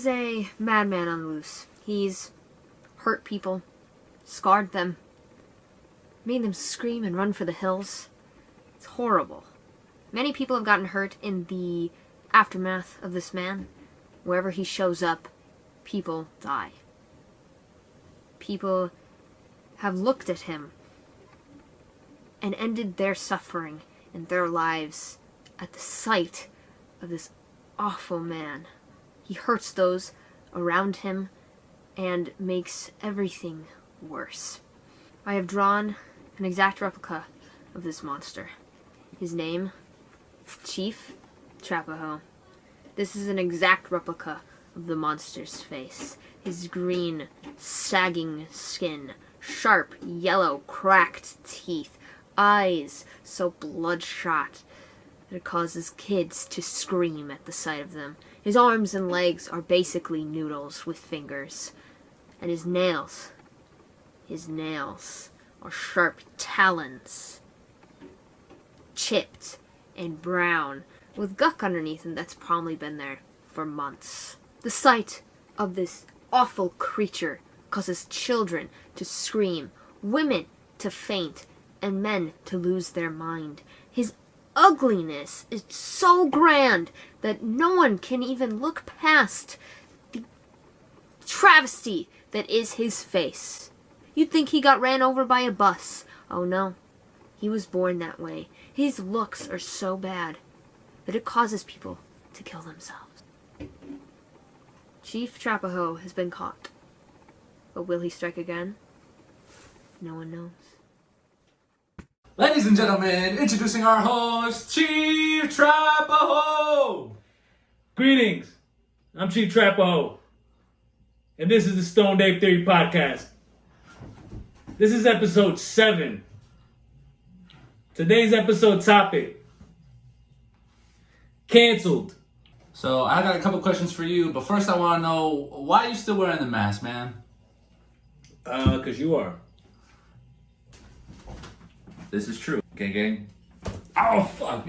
is a madman on the loose. He's hurt people, scarred them, made them scream and run for the hills. It's horrible. Many people have gotten hurt in the aftermath of this man. Wherever he shows up, people die. People have looked at him and ended their suffering and their lives at the sight of this awful man. He hurts those around him and makes everything worse. I have drawn an exact replica of this monster. His name, Chief Trapahoe. This is an exact replica of the monster's face. His green, sagging skin, sharp, yellow, cracked teeth, eyes so bloodshot that it causes kids to scream at the sight of them. His arms and legs are basically noodles with fingers. And his nails are sharp talons, chipped and brown, with gunk underneath, and that's probably been there for months. The sight of this awful creature causes children to scream, women to faint, and men to lose their mind. His ugliness is so grand that no one can even look past the travesty that is his face. You'd think he got ran over by a bus. Oh no, he was born that way. His looks are so bad that it causes people to kill themselves. Chief Trapahoe has been caught. But will he strike again? No one knows. Ladies and gentlemen, introducing our host, Chief Trapahoe! Greetings, I'm Chief Trapahoe, and this is the Stoned Ape Theory PodCast. This is episode 7. Today's episode topic, canceled. So I got a couple questions for you, but first I want to know, why are you still wearing the mask, man? Cause you are. This is true. Okay, gang? Oh, fuck.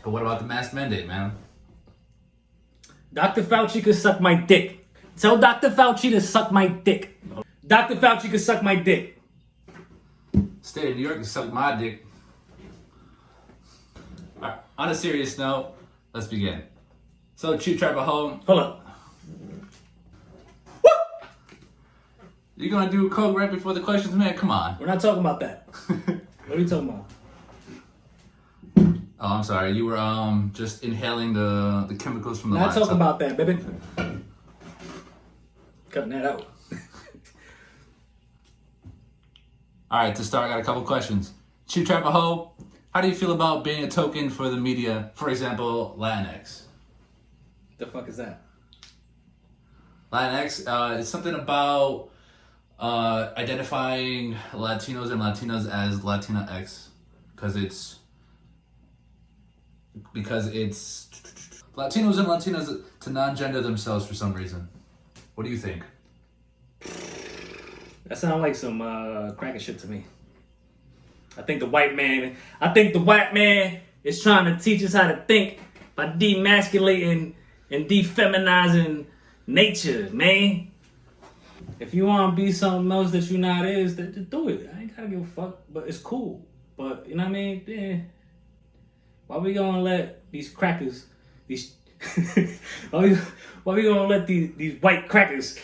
But what about the mask mandate, man? Dr. Fauci could suck my dick. Tell Dr. Fauci to suck my dick. Dr. Fauci could suck my dick. State of New York can suck my dick. Alright, on a serious note, let's begin. So, Chief Trapahoe, Hold up. you gonna do coke right before the questions, man? Come on. We're not talking about that. What are you talking about? Oh, I'm sorry. You were just inhaling the chemicals from the Not laptop. talking about that, baby. Cutting that out. Alright, to start, I got a couple questions. Chief Trapahoe, how do you feel about being a token for the media, for example, Latinx? The fuck is that? Latinx is something about identifying Latinos and Latinas as Latinx because it's Latinos and Latinas to non-gender themselves for some reason. What do you think? That sounds like some cracker shit to me. I think the white man is trying to teach us how to think by demasculating and defeminizing nature, man. If you want to be something else that you're not is, then just do it. I ain't gotta give a fuck, but it's cool. But, you know what I mean? Yeah. Why we gonna let these crackers, why we gonna let these white crackers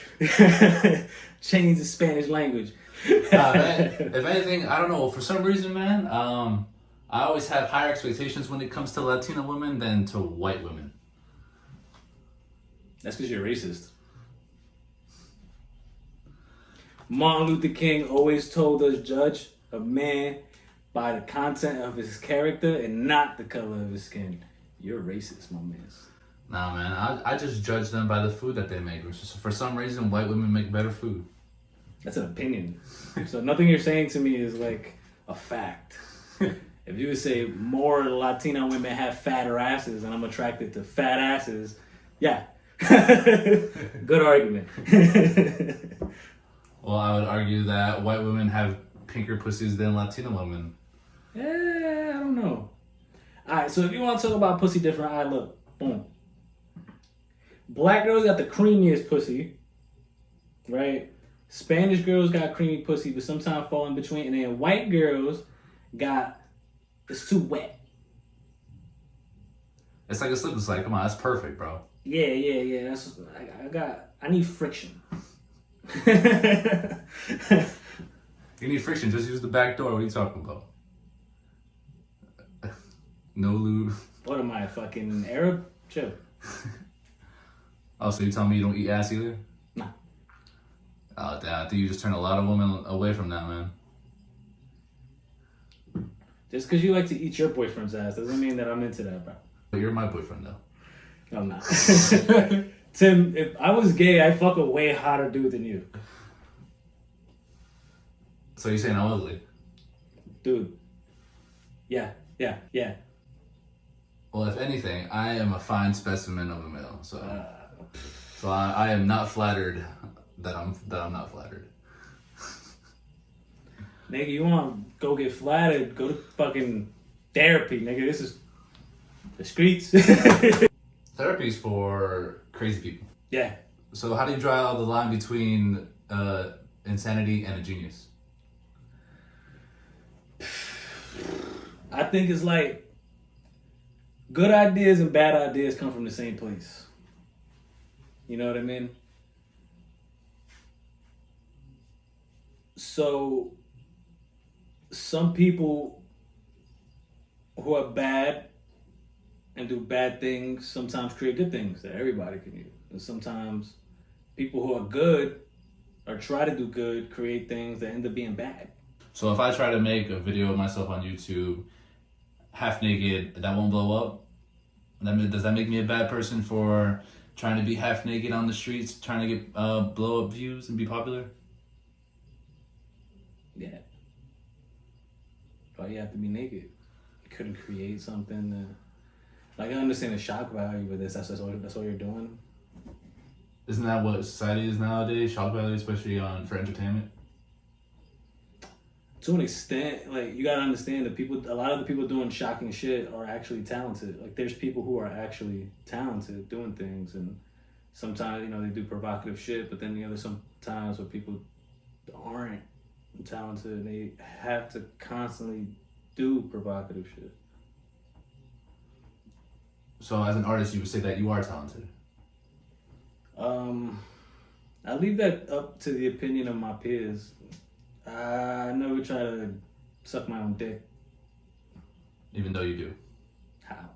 change the Spanish language? If anything, I don't know. For some reason, man, I always have higher expectations when it comes to Latina women than to white women. That's because you're racist. Martin Luther King always told us, judge a man by the content of his character and not the color of his skin. You're racist, my man. Nah, man, I just judge them by the food that they make. For some reason, white women make better food. That's an opinion. So nothing you're saying to me is like a fact. If you would say more Latino women have fatter asses and I'm attracted to fat asses, yeah. Good argument. Well, I would argue that white women have pinker pussies than Latina women. I don't know. Alright, so if you want to talk about pussy different, alright, look. Boom. Black girls got the creamiest pussy, right? Spanish girls got creamy pussy, but sometimes fall in between. And then white girls got, it's too wet. It's like a slip and slide. Come on, that's perfect, bro. Yeah. That's I need friction. You need friction. Just use the back door. What are you talking about? No lube. What am I, fucking Arab? Chill. Oh, so you telling me you don't eat ass either? Nah. Oh, damn. I think you just turned a lot of women away from that, man. Just because you like to eat your boyfriend's ass doesn't mean that I'm into that, bro. But you're my boyfriend, though. I'm not. Tim, if I was gay, I'd fuck a way hotter dude than you. So you're saying I'm ugly? Dude. Yeah. Well, if anything, I am a fine specimen of a male. So I am not flattered that I'm not flattered. Nigga, you want to go get flattered, go to fucking therapy, nigga. This is the streets. Therapy's for crazy people. Yeah. So how do you draw the line between insanity and a genius? I think it's like good ideas and bad ideas come from the same place. You know what I mean? So some people who are bad and do bad things sometimes create good things that everybody can use. And sometimes people who are good or try to do good create things that end up being bad. So if I try to make a video of myself on YouTube half naked, that won't blow up? Does that make me a bad person for trying to be half naked on the streets, trying to get blow up views and be popular? Yeah. Why you have to be naked? You couldn't create something that... Like, I understand the shock value with this. That's all you're doing. Isn't that what society is nowadays? Shock value, especially for entertainment? To an extent, like, you gotta understand that a lot of the people doing shocking shit are actually talented. Like, there's people who are actually talented doing things, and sometimes, they do provocative shit, but then, there's some times where people aren't talented and they have to constantly do provocative shit. So as an artist, you would say that you are talented? I leave that up to the opinion of my peers. I never try to suck my own dick. Even though you do? How?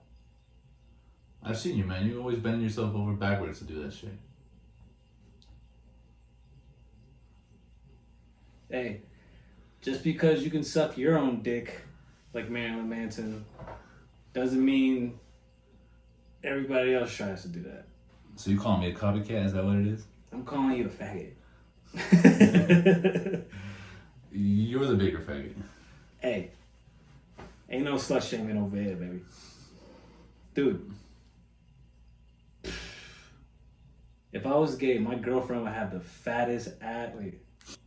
I've seen you, man. You always bending yourself over backwards to do that shit. Hey, just because you can suck your own dick, like Marilyn Manson, doesn't mean everybody else tries to do that. So you calling me a copycat? Is that what it is? I'm calling you a faggot. You're the bigger faggot. Hey, ain't no slut shaming over here, baby. Dude, if I was gay, my girlfriend would have the fattest ass. Wait.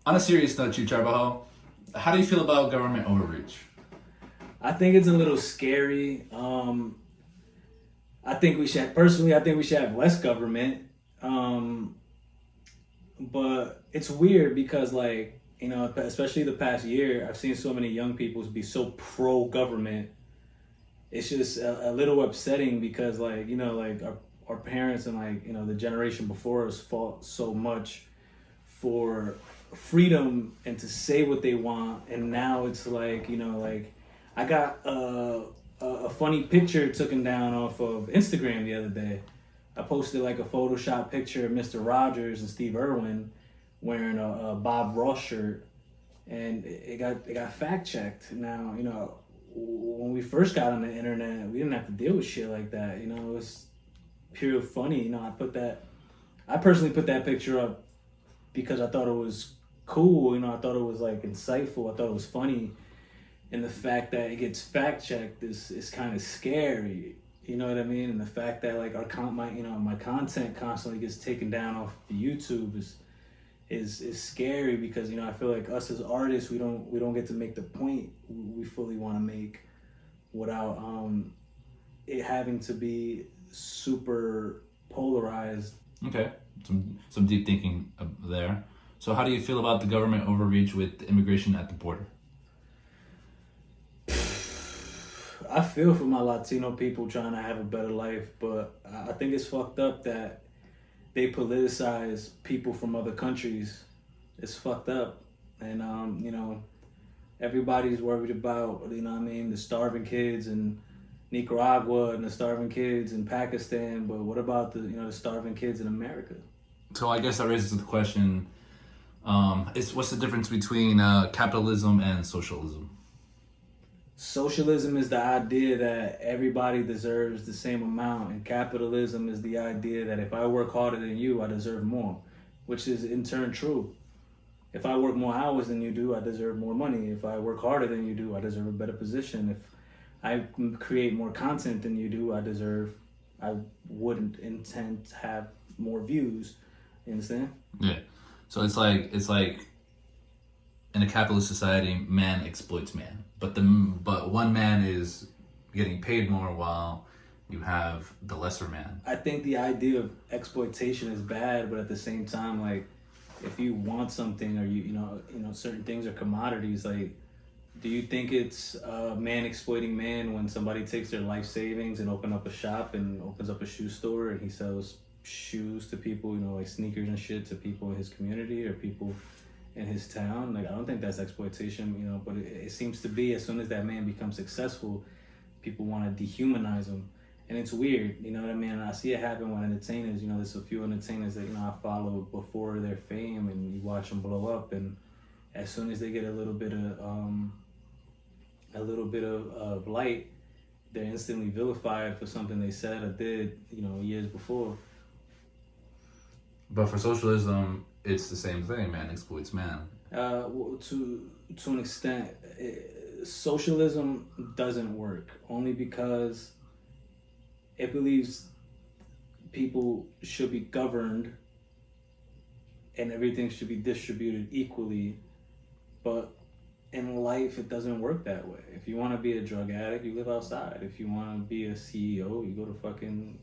On a serious note, Trapahoe, how do you feel about government overreach? I think it's a little scary. I think we should have less government. But it's weird because, like, especially the past year, I've seen so many young people be so pro-government. It's just a little upsetting because, like, our parents and, like, the generation before us fought so much for freedom and to say what they want. And now it's like, I got a funny picture taken down off of Instagram the other day. I posted like a Photoshop picture of Mr. Rogers and Steve Irwin wearing a Bob Ross shirt, and it got fact checked. Now, when we first got on the internet, we didn't have to deal with shit like that. It was pure funny. I personally put that picture up because I thought it was cool. I thought it was like insightful. I thought it was funny, and the fact that it gets fact checked is kind of scary. You know what I mean? And the fact that like my content constantly gets taken down off the YouTube is scary because I feel like us as artists we don't get to make the point we fully want to make without it having to be super polarized. Okay, some deep thinking there. So how do you feel about the government overreach with immigration at the border? I feel for my Latino people trying to have a better life, but I think it's fucked up that they politicize people from other countries. It's fucked up. And, you know, everybody's worried about, you know what I mean, the starving kids in Nicaragua and the starving kids in Pakistan, but what about the, you know, the starving kids in America? So I guess that raises the question, what's the difference between capitalism and socialism? Socialism is the idea that everybody deserves the same amount, and capitalism is the idea that if I work harder than you, I deserve more, which is in turn true. If I work more hours than you do, I deserve more money. If I work harder than you do, I deserve a better position. If I create more content than you do, I wouldn't intend to have more views. You understand? Yeah. So it's like in a capitalist society, man exploits man, but one man is getting paid more while you have the lesser man. I think the idea of exploitation is bad, but at the same time, like, if you want something or you know certain things are commodities, like, do you think it's man exploiting man when somebody takes their life savings and opens up a shoe store and he sells shoes to people, you know, like sneakers and shit to people in his community or people in his town? Like, I don't think that's exploitation, you know, but it seems to be as soon as that man becomes successful, people want to dehumanize him. And it's weird, you know what I mean? I see it happen when entertainers, you know, there's a few entertainers that, you know, I follow before their fame and you watch them blow up, and as soon as they get a little bit of light, they're instantly vilified for something they said or did, you know, years before. But for socialism, it's the same thing. Man exploits man. Well, to an extent, socialism doesn't work only because it believes people should be governed and everything should be distributed equally. But in life, it doesn't work that way. If you want to be a drug addict, you live outside. If you want to be a CEO, you go to fucking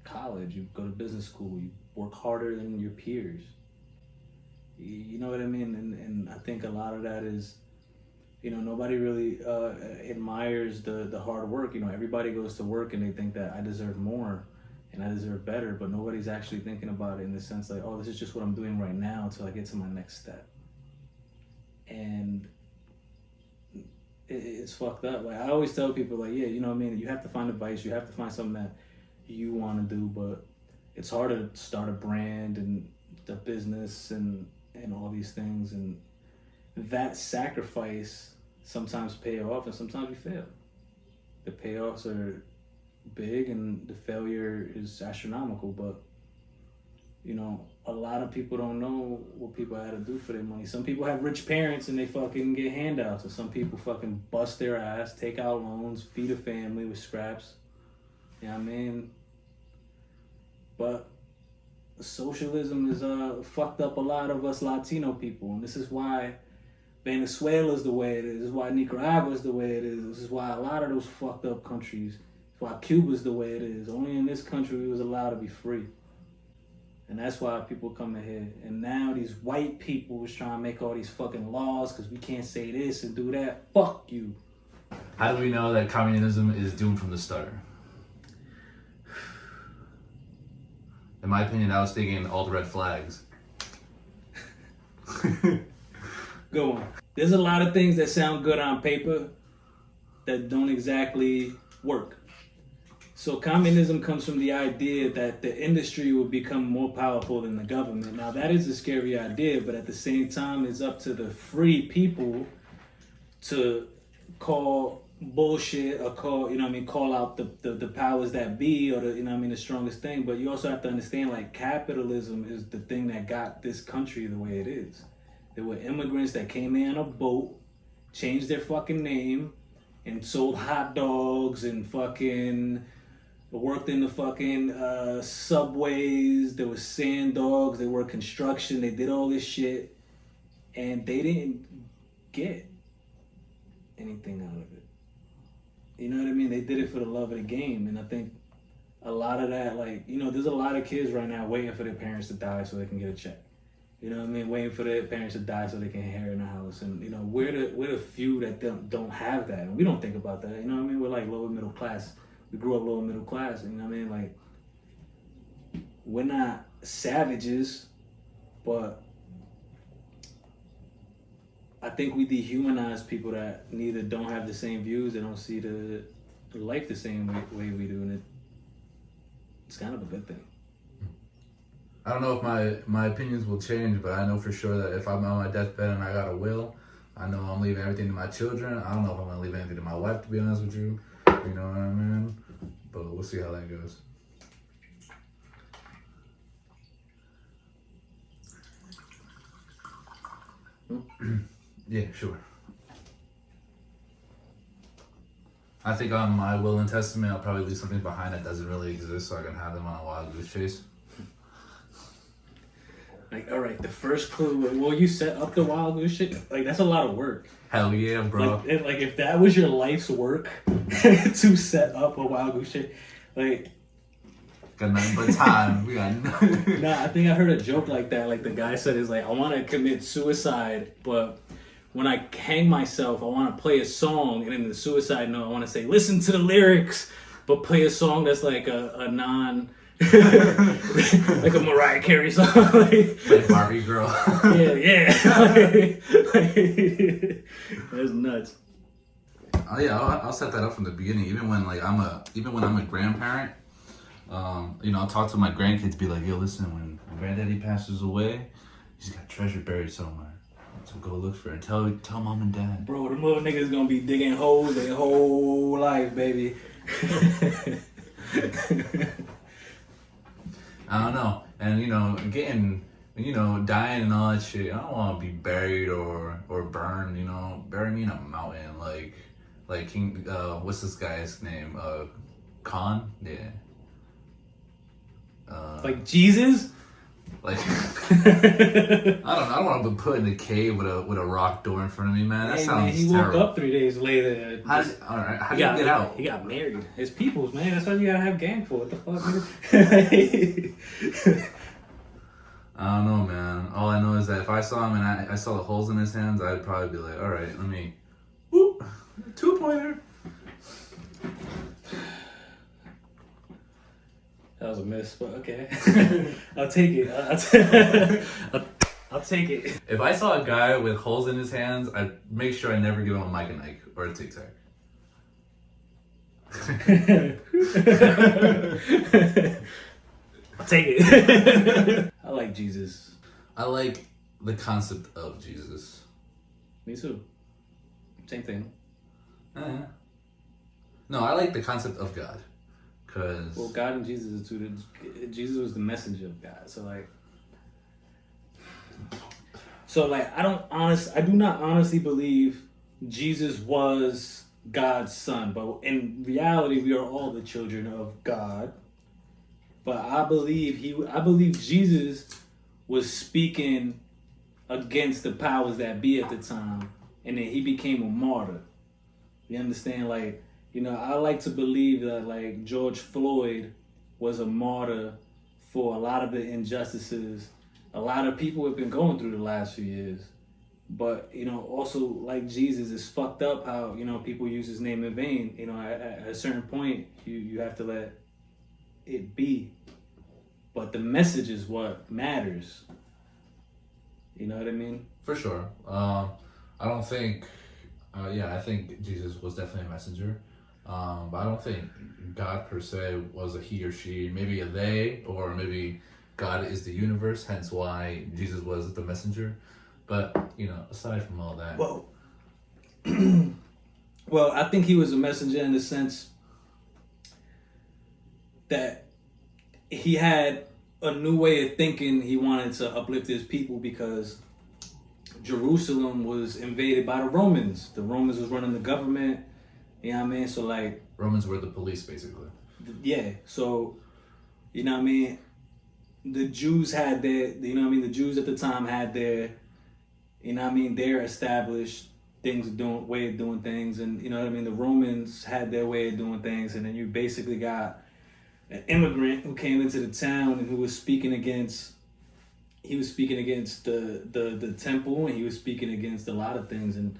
college, you go to business school, you work harder than your peers. You know what I mean? And I think a lot of that is, you know, nobody really admires the hard work. You know, everybody goes to work and they think that I deserve more and I deserve better, but nobody's actually thinking about it in the sense like, oh, this is just what I'm doing right now until I get to my next step. And it's fucked up. Like, I always tell people, like, yeah, you know what I mean? You have to find advice. You have to find something that you want to do, but it's hard to start a brand and the business and all these things. And that sacrifice sometimes pay off and sometimes we fail. The payoffs are big and the failure is astronomical, but, you know, a lot of people don't know what people had to do for their money. Some people have rich parents and they fucking get handouts, and some people fucking bust their ass, take out loans, feed a family with scraps. You know what I mean? But socialism is fucked up a lot of us Latino people, and this is why Venezuela's the way it is. This is why Nicaragua's the way it is. This is why a lot of those fucked up countries, this is why Cuba's the way it is. Only in this country we was allowed to be free. And that's why people come in here. And now these white people is trying to make all these fucking laws because we can't say this and do that. Fuck you. How do we know that communism is doomed from the start? In my opinion, I was thinking all the red flags. Go on. There's a lot of things that sound good on paper that don't exactly work. So communism comes from the idea that the industry will become more powerful than the government. Now that is a scary idea, but at the same time, it's up to the free people to call bullshit or call, you know what I mean, call out the powers that be or the, you know what I mean, the strongest thing. But you also have to understand, like, capitalism is the thing that got this country the way it is. There were immigrants that came in on a boat, changed their fucking name, and sold hot dogs and fucking worked in the fucking subways. There was sand dogs. They worked construction. They did all this shit, and they didn't get anything out of it. You know what I mean? They did it for the love of the game. And I think a lot of that, like, you know, there's a lot of kids right now waiting for their parents to die so they can get a check. You know what I mean? Waiting for their parents to die so they can inherit a house. And, you know, we're the few that don't have that. And we don't think about that. You know what I mean? We're like lower middle class. We grew up lower middle class. You know what I mean? Like, we're not savages, but I think we dehumanize people that neither don't have the same views, they don't see the life the same way we do. And it's kind of a good thing. I don't know if my opinions will change, but I know for sure that if I'm on my deathbed and I got a will, I know I'm leaving everything to my children. I don't know if I'm going to leave anything to my wife, to be honest with you. You know what I mean? But we'll see how that goes. Yeah, sure. I think on my will and testament, I'll probably leave something behind that doesn't really exist so I can have them on a wild goose chase. Like, all right, the first clue, will you set up the wild goose shit? Like, that's a lot of work. Hell yeah, bro. Like if that was your life's work to set up a wild goose shit, like... Got nothing but time. We got nothing. Nah, I think I heard a joke like that. Like, the guy said, is like, I want to commit suicide, but when I hang myself, I want to play a song, and in the suicide note, I want to say, listen to the lyrics, but play a song that's like a non... like a Mariah Carey song. Like Barbie Girl. Yeah. That's nuts. Oh yeah, I'll set that up from the beginning. Even when I'm a grandparent, you know, I'll talk to my grandkids, be like, yo, listen, when granddaddy passes away, he's got treasure buried somewhere. So go look for it. Tell mom and dad. Bro, the little niggas gonna be digging holes their whole life, baby. I don't know. And, you know, dying and all that shit, I don't want to be buried or burned, you know. Bury me in a mountain like King, what's this guy's name? Khan? Yeah. Like Jesus? Like, I don't want to be put in a cave with a rock door in front of me, man. That sounds he terrible. woke up 3 days later. How did you get out? He got married. It's people's, man. That's what you gotta have game for. What the fuck, nigga? I don't know, man. All I know is that if I saw him and I saw the holes in his hands, I'd probably be like, all right, let me, whoop, 2-pointer. That was a miss, but okay. I'll take it. I'll take it. If I saw a guy with holes in his hands, I'd make sure I never give him a Mike and Ike or a Tic Tac. I'll take it. I like Jesus. I like the concept of Jesus. Me too. Same thing. No, I like the concept of God. Well, God and Jesus are two. Jesus was the messenger of God. So I do not honestly believe Jesus was God's son, but in reality, we are all the children of God. But I believe Jesus was speaking against the powers that be at the time, and then he became a martyr. You understand? Like, you know, I like to believe that, like, George Floyd was a martyr for a lot of the injustices a lot of people have been going through the last few years. But, you know, also, like Jesus, it's fucked up how, you know, people use his name in vain. You know, at a certain point, you have to let it be. But the message is what matters. You know what I mean? For sure. I think Jesus was definitely a messenger. But I don't think God per se was a he or she, maybe a they, or maybe God is the universe, hence why Jesus was the messenger. But, you know, aside from all that. Well, well, I think he was a messenger in the sense that he had a new way of thinking. He wanted to uplift his people because Jerusalem was invaded by the Romans. The Romans was running the government. You know what I mean? So, like... Romans were the police, basically. Yeah. So, you know what I mean? The Jews had their... You know what I mean? The Jews at the time had their... You know what I mean? Their established way of doing things, and you know what I mean. The Romans had their way of doing things, and then you basically got an immigrant who came into the town and who was speaking against. He was speaking against the temple, and he was speaking against a lot of things, and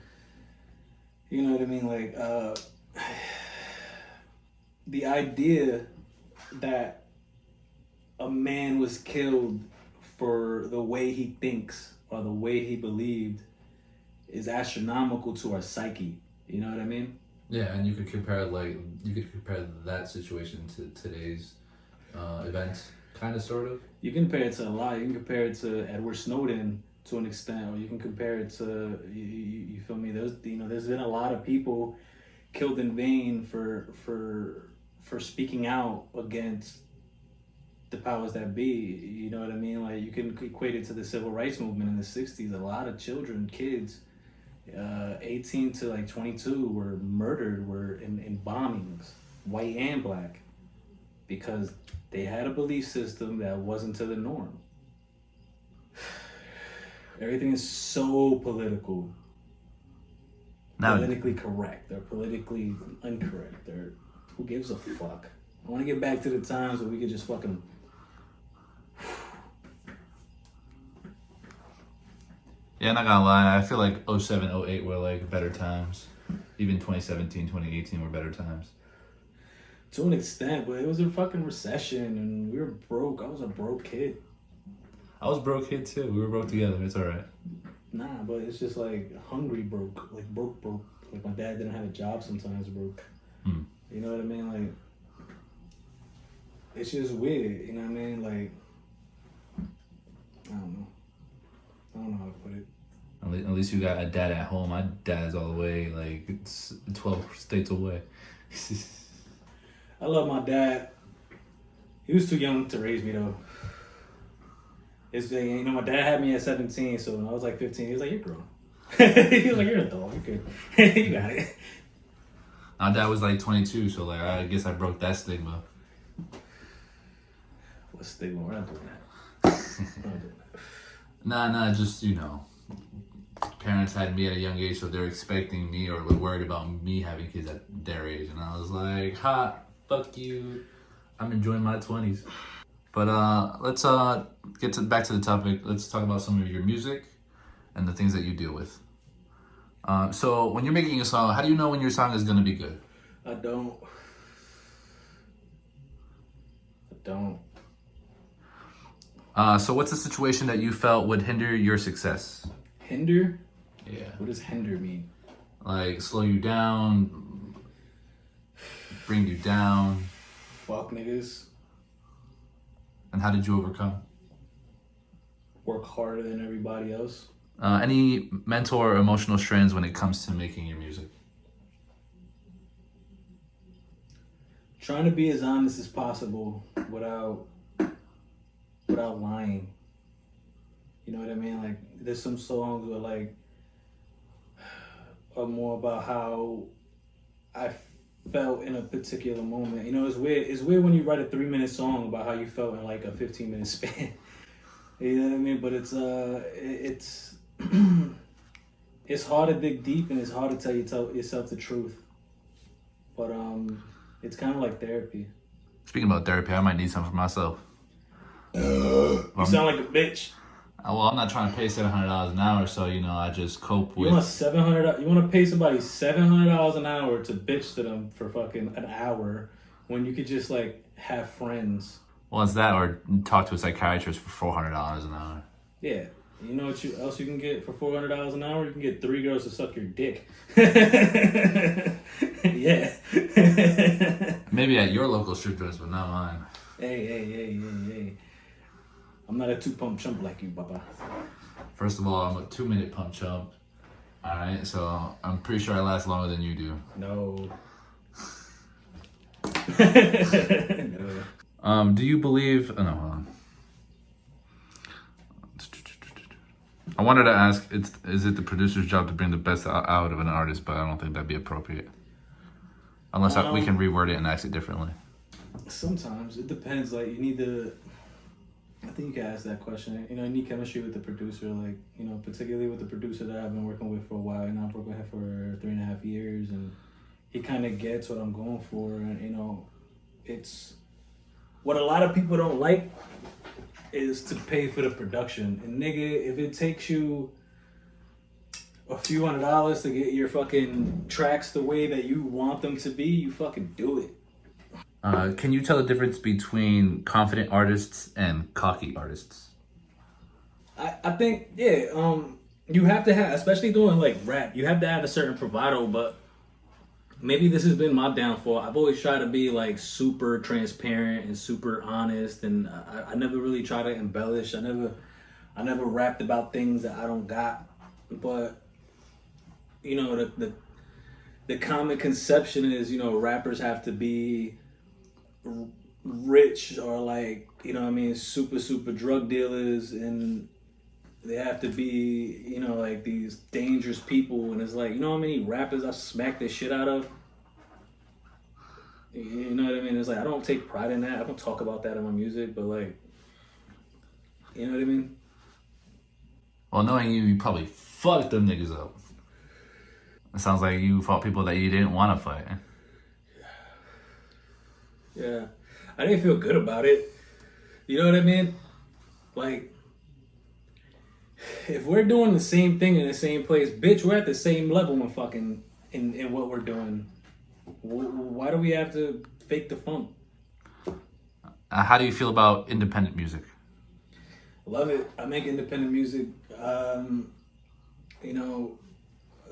you know what I mean. Like the idea that a man was killed for the way he thinks or the way he believed is astronomical to our psyche. You know what I mean? Yeah, and you could compare that situation to today's events, kind of, sort of. You can compare it to a lot. You can compare it to Edward Snowden to an extent, or you can compare it to you feel me? There's been a lot of people killed in vain for speaking out against the powers that be. You know what I mean? Like, you can equate it to the civil rights movement in the 60s. A lot of kids 18 to like 22 were murdered, were in bombings, white and black, because they had a belief system that wasn't to the norm. Everything is so political. Now, politically correct or politically incorrect, or who gives a fuck? I want to get back to the times where we could just fucking... Yeah, not gonna lie, I feel like 07, 08 were like better times. Even 2017, 2018 were better times. To an extent, but it was a fucking recession and we were broke. I was a broke kid. I was a broke kid too. We were broke together. It's alright. Nah, but it's just like hungry broke. Like broke. Like my dad didn't have a job sometimes broke. You know what I mean? Like, it's just weird. You know what I mean? Like, I don't know how to put it. At least you got a dad at home. My dad's all the way, like, it's 12 states away. I love my dad. He was too young to raise me though. It's, you know, my dad had me at 17, so when I was like 15, he was like, "You're grown." He was like, "You're an adult. You're good. You got it." My dad was like 22, so like I guess I broke that stigma. What stigma? We're not doing that. We're not doing that. Nah, just, you know, parents had me at a young age, so they're expecting me or worried about me having kids at their age, and I was like, "Ha, fuck you. I'm enjoying my 20s." But let's get back to the topic. Let's talk about some of your music and the things that you deal with. So when you're making a song, how do you know when your song is gonna be good? I don't. So what's the situation that you felt would hinder your success? Hinder? Yeah. What does hinder mean? Like slow you down, bring you down. Fuck niggas. And how did you overcome? Work harder than everybody else. Any mental or emotional strains when it comes to making your music? Trying to be as honest as possible without lying. You know what I mean? Like, there's some songs where like are more about how I felt in a particular moment. You know, it's weird. It's weird when you write a 3-minute song about how you felt in like a 15-minute span. You know what I mean? But it's it's hard to dig deep and it's hard to tell yourself the truth. But it's kind of like therapy. Speaking about therapy, I might need some for myself. You sound like a bitch. Well, I'm not trying to pay $700 an hour, so you know I just cope with. You want to pay somebody $700 an hour to bitch to them for fucking an hour when you could just like have friends. Well, it's that or talk to a psychiatrist for $400 an hour. Yeah. You know what else you can get for $400 an hour? You can get 3 girls to suck your dick. Yeah. Maybe at your local strip joints, but not mine. Hey. I'm not a 2-pump chump like you, Papa. First of all, I'm a 2-minute pump chump. Alright, so I'm pretty sure I last longer than you do. No. No. Do you believe... Oh, no, hold on. I wanted to ask, is it the producer's job to bring the best out of an artist, but I don't think that'd be appropriate. Unless we can reword it and ask it differently. Sometimes. It depends. Like, you need to... I think you can ask that question. You know, I need chemistry with the producer, like, you know, particularly with the producer that I've been working with for a while. You know, I've worked with him for 3.5 years, and he kind of gets what I'm going for. And, you know, it's what a lot of people don't like is to pay for the production. And nigga, if it takes you a few $100s to get your fucking tracks the way that you want them to be, you fucking do it. Can you tell the difference between confident artists and cocky artists? I think, yeah, you have to have, especially doing like rap, you have to have a certain bravado, but maybe this has been my downfall. I've always tried to be like super transparent and super honest, and I never really try to embellish. I never rapped about things that I don't got. But you know, the common conception is, you know, rappers have to be rich or like, you know what I mean, super drug dealers, and they have to be, you know, like these dangerous people. And it's like, you know how many rappers I've smacked the shit out of? You know what I mean? It's like, I don't take pride in that. I don't talk about that in my music, but like, you know what I mean? Well, knowing you, you probably fucked them niggas up. It sounds like you fought people that you didn't want to fight. Yeah. I didn't feel good about it. You know what I mean? Like, if we're doing the same thing in the same place, bitch, we're at the same level in fucking, in what we're doing. Why do we have to fake the funk? How do you feel about independent music? Love it. I make independent music. You know,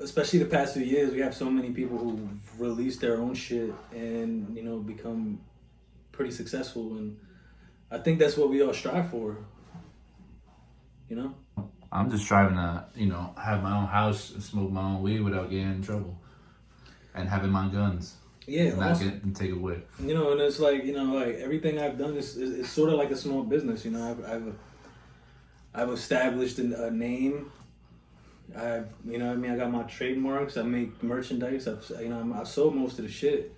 especially the past few years, we have so many people who release their own shit and, you know, become pretty successful. And I think that's what we all strive for. You know? I'm just striving to, you know, have my own house and smoke my own weed without getting in trouble. And having my guns. Yeah. And not get and take it away. You know, and it's like, you know, like everything I've done is sort of like a small business. You know, I've established a name. You know what I mean? I got my trademarks. I make merchandise. I've sold most of the shit.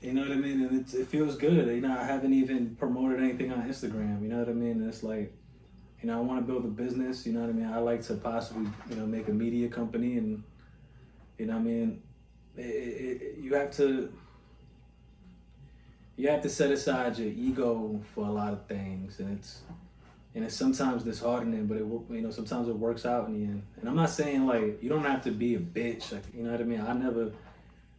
You know what I mean? And it feels good. You know, I haven't even promoted anything on Instagram. You know what I mean? And it's like, you know, I want to build a business. You know what I mean? I like to possibly, you know, make a media company, and you know what I mean? You have to set aside your ego for a lot of things, and it's sometimes disheartening, but you know, sometimes it works out in the end. And I'm not saying like you don't have to be a bitch, like, you know what I mean?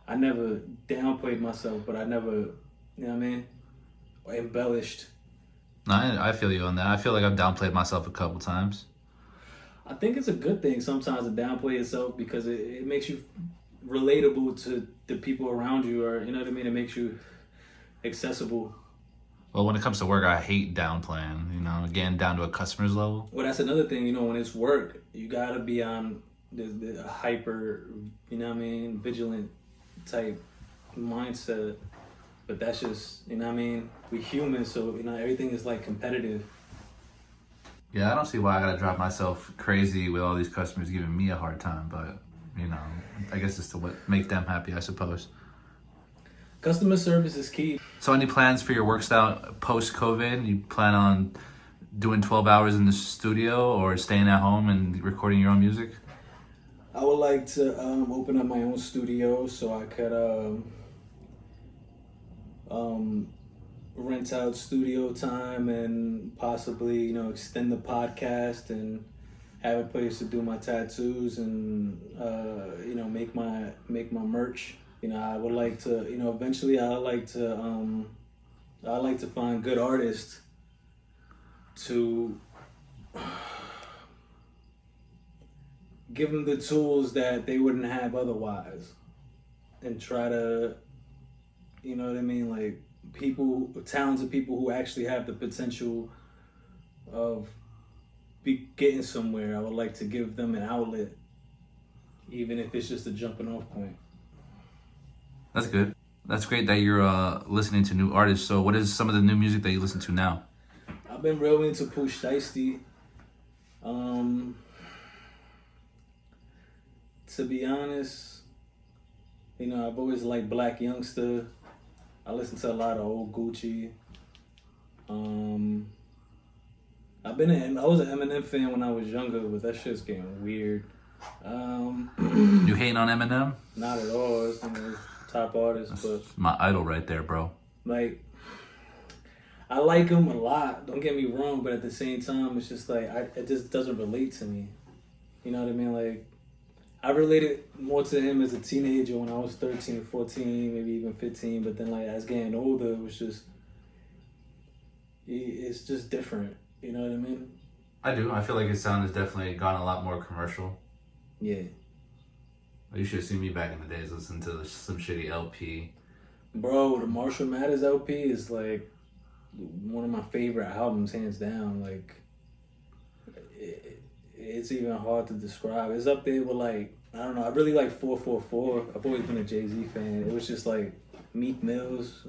I never downplayed myself, but I never, you know what I mean, embellished. No, I feel you on that. I feel like I've downplayed myself a couple times. I think it's a good thing sometimes to downplay yourself, because it makes you relatable to the people around you, or you know what I mean, it makes you accessible. Well, when it comes to work, I hate downplaying, you know, getting down to a customer's level. Well, that's another thing, you know, when it's work, you gotta be on the hyper, you know what I mean, vigilant type mindset. But that's just, you know what I mean, we humans, so, you know, everything is like competitive. Yeah, I don't see why I gotta drive myself crazy with all these customers giving me a hard time, but, you know, I guess it's to make them happy, I suppose. Customer service is key. So any plans for your work style post-COVID? You plan on doing 12 hours in the studio or staying at home and recording your own music? I would like to open up my own studio so I could rent out studio time and possibly, you know, extend the podcast and have a place to do my tattoos and you know, make my merch. You know, I would like to, you know, eventually I like to find good artists to give them the tools that they wouldn't have otherwise, and try to, you know what I mean, like talented people who actually have the potential of getting somewhere. I would like to give them an outlet, even if it's just a jumping off point. That's good. That's great that you're listening to new artists. So what is some of the new music that you listen to now? I've been real into Push Shiesty. To be honest, you know, I've always liked Black Youngster. I listen to a lot of old Gucci. I was an Eminem fan when I was younger, but that shit's getting weird. You hating on Eminem? Not at all. It's top artist, but my idol right there, bro. Like, I like him a lot. Don't get me wrong, but at the same time, it's just like it just doesn't relate to me. You know what I mean? Like, I related more to him as a teenager when I was 13, 14, maybe even 15. But then, like, as getting older, it was just it's just different. You know what I mean? I do. I feel like his sound has definitely gone a lot more commercial. Yeah. You should have seen me back in the days listening to some shitty LP. Bro, the Marshall Mathers LP is like one of my favorite albums, hands down. Like, it's even hard to describe. It's up there with, like, I don't know. I really like 444. I've always been a Jay-Z fan. It was just like Meek Mills,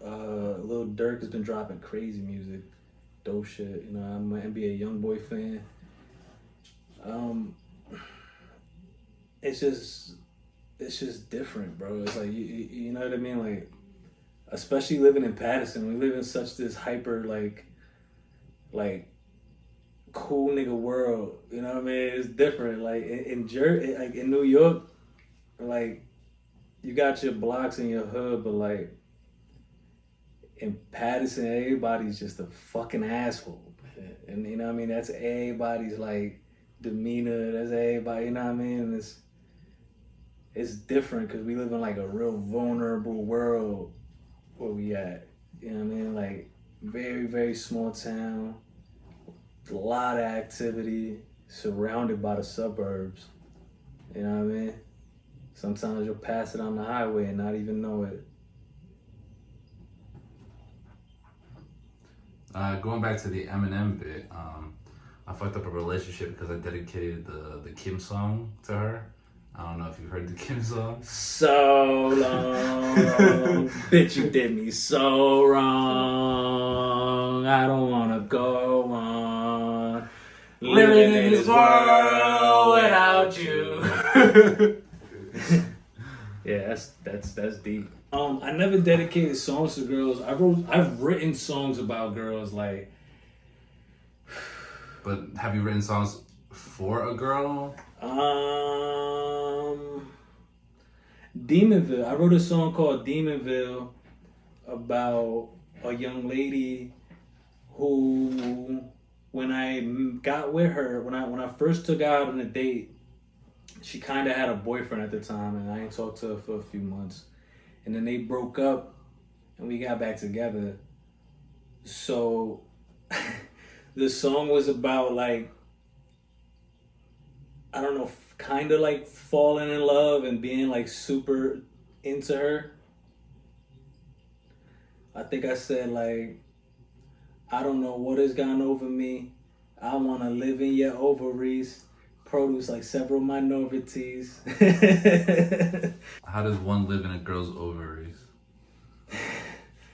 Lil Durk has been dropping crazy music, dope shit. You know, I'm an NBA YoungBoy fan. It's just different, bro. It's like you know what I mean? Like, especially living in Patterson, we live in such this hyper like cool nigga world. You know what I mean? It's different. Like like in New York, like you got your blocks in your hood, but like in Patterson, everybody's just a fucking asshole. And you know what I mean? That's everybody's like demeanor. That's everybody. You know what I mean? And it's different because we live in like a real vulnerable world where we at. You know what I mean? Like, very, very small town, a lot of activity, surrounded by the suburbs. You know what I mean? Sometimes you'll pass it on the highway and not even know it. Going back to the Eminem bit, I fucked up a relationship because I dedicated the Kim song to her. I don't know if you've heard the Kim song. So long, bitch, you did me so wrong. I don't wanna go on living in this world without you. Yeah, that's deep. I never dedicated songs to girls. I've written songs about girls, like. But have you written songs for a girl? Demonville. I wrote a song called Demonville about a young lady who, when I got with her, when I first took her out on a date, she kind of had a boyfriend at the time, and I ain't talked to her for a few months. And then they broke up, and we got back together. So the song was about, like, I don't know, kind of like falling in love and being like super into her. I think I said, like, I don't know what has gone over me. I want to live in your ovaries, produce like several minorities. How does one live in a girl's ovaries?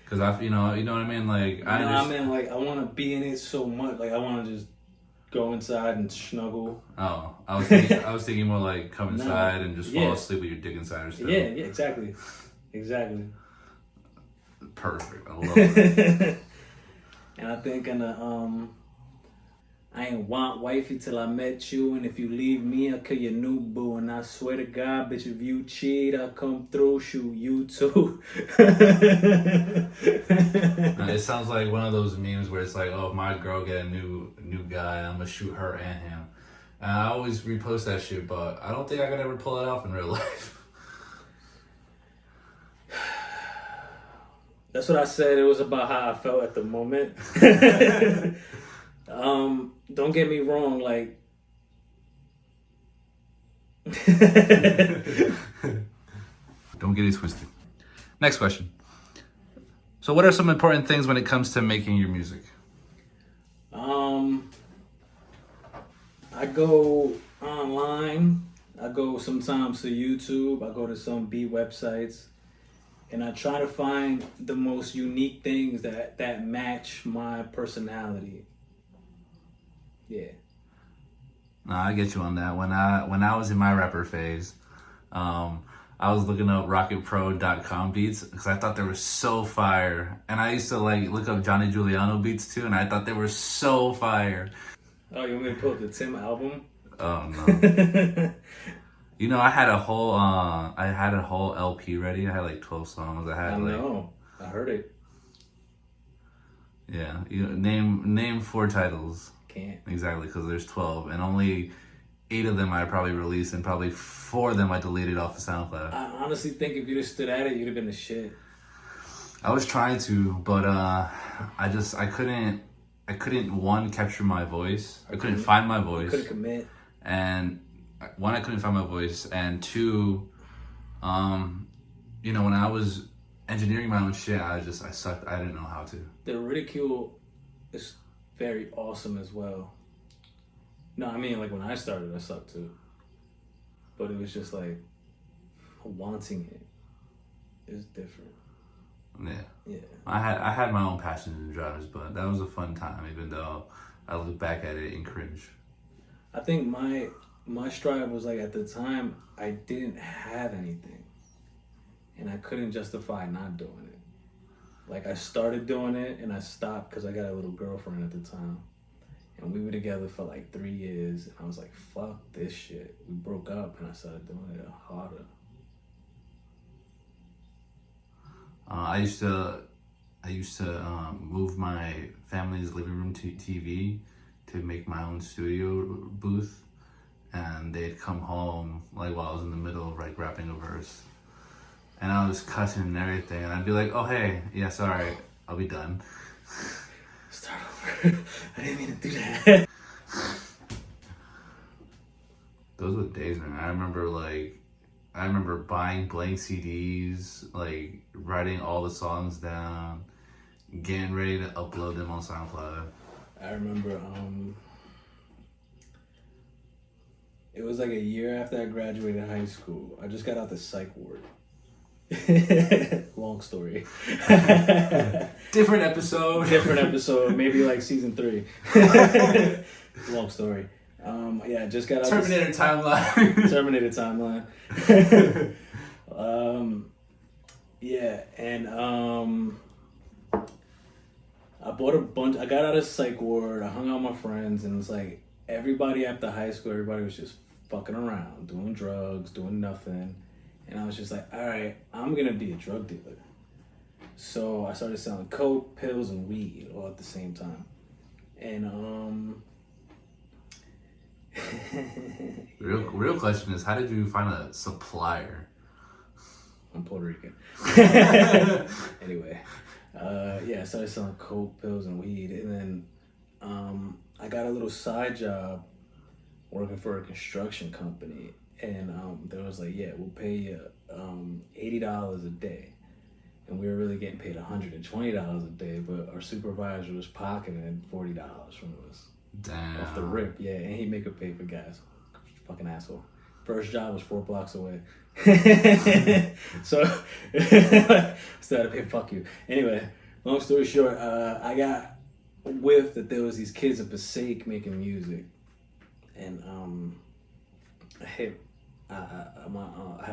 Because you know what I mean. Like, I mean, like, I want to be in it so much. Like, I want to just go inside and snuggle. Oh, I was thinking more like come inside and just fall asleep with your dick inside or stuff. Yeah, exactly. Perfect. I love it. And I think I ain't want wifey till I met you, and if you leave me, I'll kill your new boo. And I swear to God, bitch, if you cheat, I'll come through, shoot you too. It sounds like one of those memes where it's like, oh, if my girl get a new guy, I'm gonna shoot her and him. And I always repost that shit, but I don't think I could ever pull it off in real life. That's what I said. It was about how I felt at the moment. Don't get me wrong, like. Don't get it twisted. Next question. So what are some important things when it comes to making your music? I go online. I go sometimes to YouTube. I go to some beat websites. And I try to find the most unique things that match my personality. Yeah. Nah, I get you on that. When I was in my rapper phase, I I was looking up rocketpro.com beats because I thought they were so fire. And I used to like look up Johnny Giuliano beats too, and I thought they were so fire. Oh, you want me to pull up the Tim album? Oh no. You know, I had a whole LP ready. I had like 12 songs. I know. I heard it. Yeah, you name 4 titles. Can't. Exactly, because there's 12, and only 8 of them I probably released, and probably 4 of them I deleted off of SoundCloud. I honestly think if you'd have stood at it, you'd have been the shit. I was trying to, but I couldn't one, capture my voice. I couldn't find my voice. Couldn't commit. And one, I couldn't find my voice, and 2, you know, when I was engineering my own shit, I sucked. I didn't know how to. The ridicule is very awesome as well. No, I mean, like when I started, I sucked too. But it was just like wanting it is different. Yeah. Yeah. I had my own passions and drives, but that was a fun time, even though I look back at it and cringe. I think my strive was like at the time I didn't have anything, and I couldn't justify not doing it. Like I started doing it and I stopped because I got a little girlfriend at the time, and we were together for like 3 years. And I was like, "Fuck this shit." We broke up, and I started doing it harder. I used to move my family's living room TV to make my own studio booth, and they'd come home like while I was in the middle of like rapping a verse, and I was cussing and everything, and I'd be like, "Oh hey, yeah, sorry, I'll be done." Start over. I didn't mean to do that. Those were days, man. I remember buying blank CDs, like writing all the songs down, getting ready to upload them on SoundCloud. I remember it was like a year after I graduated high school. I just got out the psych ward. Long story. Different episode. Maybe like season 3. Long story. Yeah, just got out. Terminator timeline. Yeah, and I bought a bunch. I got out of psych ward. I hung out with my friends, and it's like everybody after high school, everybody was just fucking around, doing drugs, doing nothing, and I was just like, all right, I'm gonna be a drug dealer. So I started selling coke, pills, and weed all at the same time, and Real question is, how did you find a supplier? I'm Puerto Rican. Anyway, yeah, I started selling coke, pills, and weed, and then I got a little side job working for a construction company, and they was like, yeah, we'll pay you $80 a day, and we were really getting paid $120 a day, but our supervisor was pocketing $40 from us. Damn. Off the rip, yeah, and he'd make her pay for gas. Fucking asshole. First job was 4 blocks away. So, started paying, fuck you. Anyway, long story short, I got whiffed that there was these kids in Passaic making music. And I had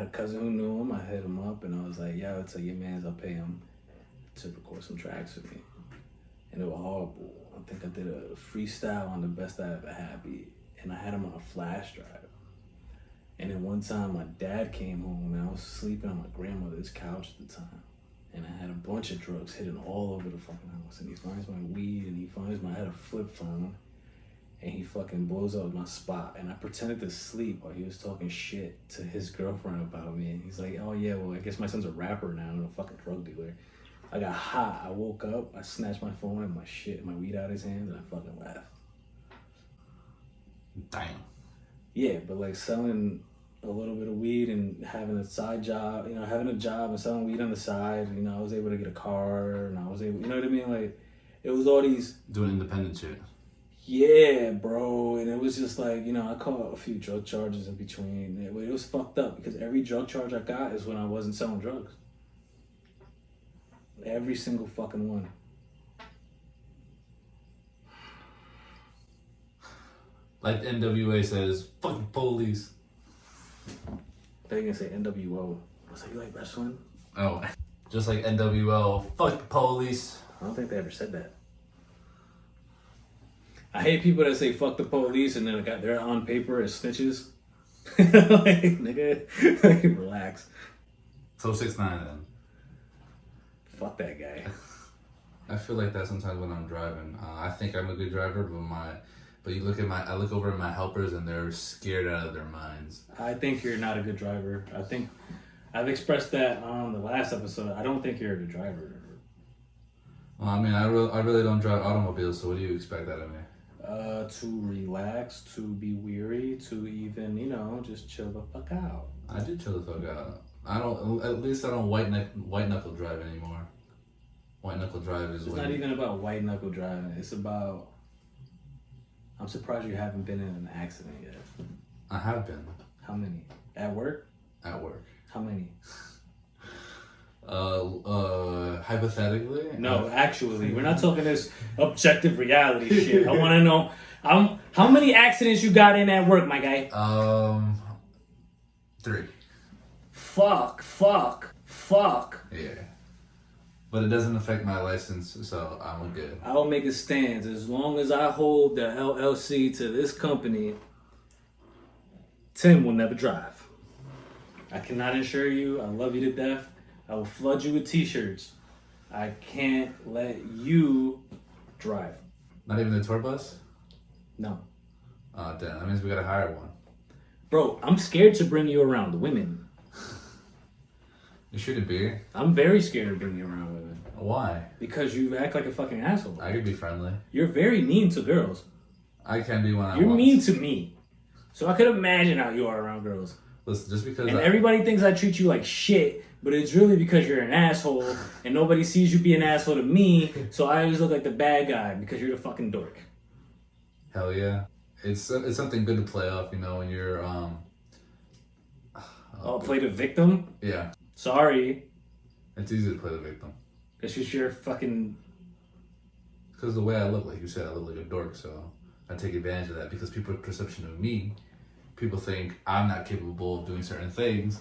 a cousin who knew him. I hit him up and I was like, yo, tell your mans I'll pay him to record some tracks with me. And they were horrible. I think I did a freestyle on the Best I Ever Had beat, and I had him on a flash drive. And then one time my dad came home and I was sleeping on my grandmother's couch at the time. And I had a bunch of drugs hidden all over the fucking house. And he finds my weed and he finds I had a flip phone. And he fucking blows up my spot. And I pretended to sleep while he was talking shit to his girlfriend about me. And he's like, oh yeah, well I guess my son's a rapper now and a fucking drug dealer. I got hot. I woke up, I snatched my phone and my weed out of his hands, and I fucking laughed. Damn. Yeah, but like selling a little bit of weed and having a side job, having a job and selling weed on the side, I was able to get a car, and I was able, you know what I mean? Like, it was all these... Doing independent shit. Yeah, bro, and it was just like, I caught a few drug charges in between. It was fucked up, because every drug charge I got is when I wasn't selling drugs. Every single fucking one. Like NWA says, fucking police. They're gonna say NWO. So you like wrestling? Oh, just like NWO, fuck the police. I don't think they ever said that. I hate people that say fuck the police and then they're on paper as snitches. Like, nigga, relax. So 6ix9ine then. Fuck that guy. I feel like that sometimes when I'm driving. I think I'm a good driver, but you look at I look over at my helpers and they're scared out of their minds. I think you're not a good driver. I think I've expressed that on the last episode. I don't think you're a good driver. Well, I mean, I really don't drive automobiles, so what do you expect out of me? To relax, to be weary, to even, just chill the fuck out. I do chill the fuck out. At least I don't white knuckle drive anymore. White knuckle drive is... It's not even about white knuckle driving. It's about... I'm surprised you haven't been in an accident yet. I have been. How many? At work? At work. How many? Hypothetically? No, actually. We're not talking this objective reality shit. I want to know how many accidents you got in at work, my guy? 3. Fuck. Yeah. But it doesn't affect my license, so I'm good. I will make a stand. As long as I hold the LLC to this company, Tim will never drive. I cannot insure you. I love you to death. I will flood you with t-shirts. I can't let you drive. Not even the tour bus? No. Oh, damn. That means we gotta hire one. Bro, I'm scared to bring you around women. You shouldn't be. I'm very scared to bring you around women. Why? Because you act like a fucking asshole. I could be friendly. You're very mean to girls. I can be when I want. You're mean to me. So I could imagine how you are around girls. Listen, just because everybody thinks I treat you like shit, but it's really because you're an asshole and nobody sees you be an asshole to me, so I always look like the bad guy because you're the fucking dork. Hell yeah. It's something good to play off, when you're Play the victim? Yeah. Sorry. It's easy to play the victim. It's just your fucking... Because the way I look, like you said, I look like a dork, so I take advantage of that because people's perception of me, people think I'm not capable of doing certain things.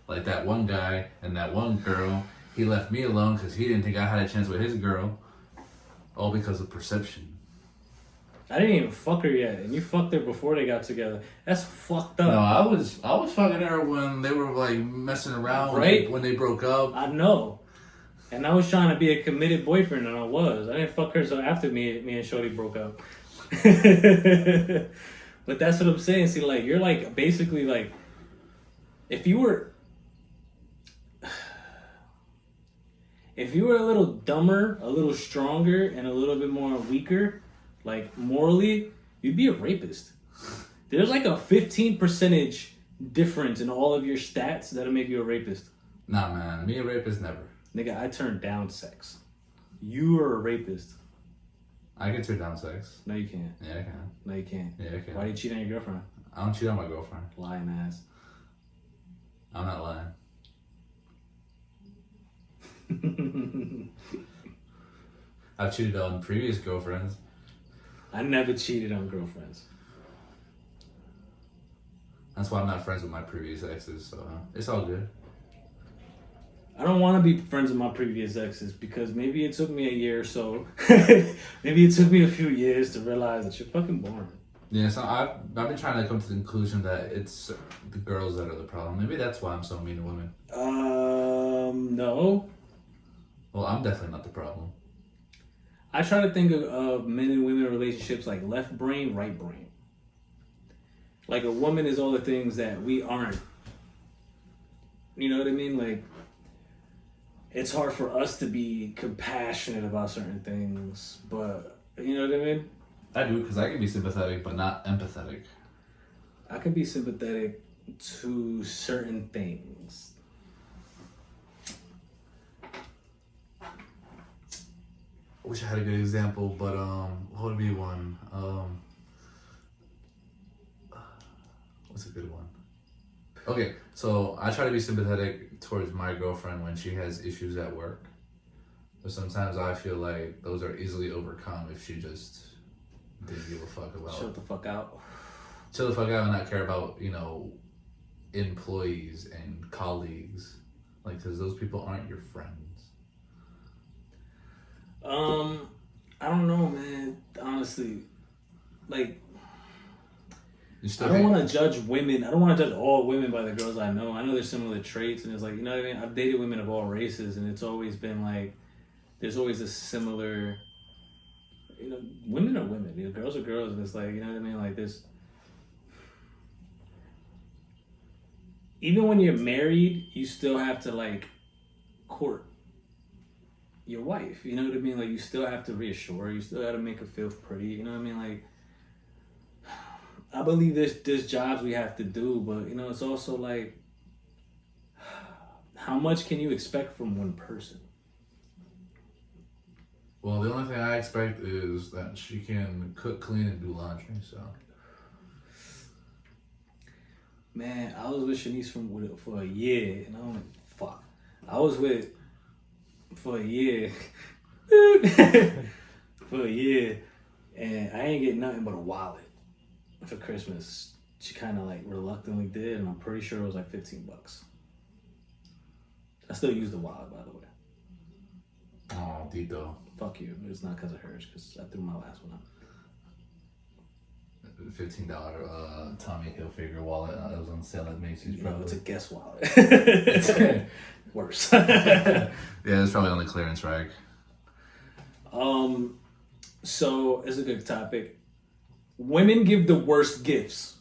Like that one guy and that one girl, he left me alone because he didn't think I had a chance with his girl. All because of perception. I didn't even fuck her yet, and you fucked her before they got together. That's fucked up. No, I was fucking her when they were like messing around, right? When they broke up. I know. And I was trying to be a committed boyfriend, and I was. I didn't fuck her until after me and Shorty broke up. But that's what I'm saying. See, like, you're like, basically like, if you were a little dumber, a little stronger, and a little bit more weaker, like morally, you'd be a rapist. There's like a 15% difference in all of your stats that'll make you a rapist. Nah, man, me a rapist never. Nigga, I turned down sex. You are a rapist. I can turn down sex. No, you can't. Yeah, I can. No, you can't. Yeah, I can. Why do you cheat on your girlfriend? I don't cheat on my girlfriend. Lying ass. I'm not lying. I've cheated on previous girlfriends. I never cheated on girlfriends. That's why I'm not friends with my previous exes, so it's all good. I don't want to be friends with my previous exes because maybe it took me a year or so. Maybe it took me a few years to realize that you're fucking boring. Yeah, so I've been trying to come to the conclusion that it's the girls that are the problem. Maybe that's why I'm so mean to women. No. Well, I'm definitely not the problem. I try to think of men and women relationships like left brain, right brain. Like a woman is all the things that we aren't. You know what I mean? Like, it's hard for us to be compassionate about certain things, but you know what I mean? I do, because I can be sympathetic, but not empathetic. I can be sympathetic to certain things. I wish I had a good example, but what would be one? What's a good one? Okay, so I try to be sympathetic towards my girlfriend when she has issues at work. But sometimes I feel like those are easily overcome if she just didn't give a fuck about. Shut the fuck out. Chill the fuck out and not care about, employees and colleagues. Like, because those people aren't your friends. I don't know, man. Honestly, like, I don't want to judge women. I don't want to judge all women by the girls I know. I know there's similar traits, and it's like, you know what I mean? I've dated women of all races, and it's always been like, there's always a similar, you know, women are women. You know, girls are girls, and it's like, you know what I mean? Like, this. Even when you're married, you still have to, like, court your wife. You know what I mean? Like, you still have to reassure. You still got to make her feel pretty. You know what I mean? Like, I believe there's jobs we have to do, but, you know, it's also like, how much can you expect from one person? Well, the only thing I expect is that she can cook, clean, and do laundry, so. Man, I was with Shanice for a year, and I'm like, fuck. I was with for a year. For a year, and I ain't get nothing but a wallet for Christmas. She kind of like reluctantly did, and I'm pretty sure it was like $15. I still use the wallet, by the way. Oh, Tito. Fuck you. It's not because of hers, because I threw my last one out. $15 Tommy Hilfiger wallet that was on sale at Macy's. Bro, it's a Guess wallet. Worse. Yeah, it's probably on the clearance rack. So it's a good topic. Women give the worst gifts.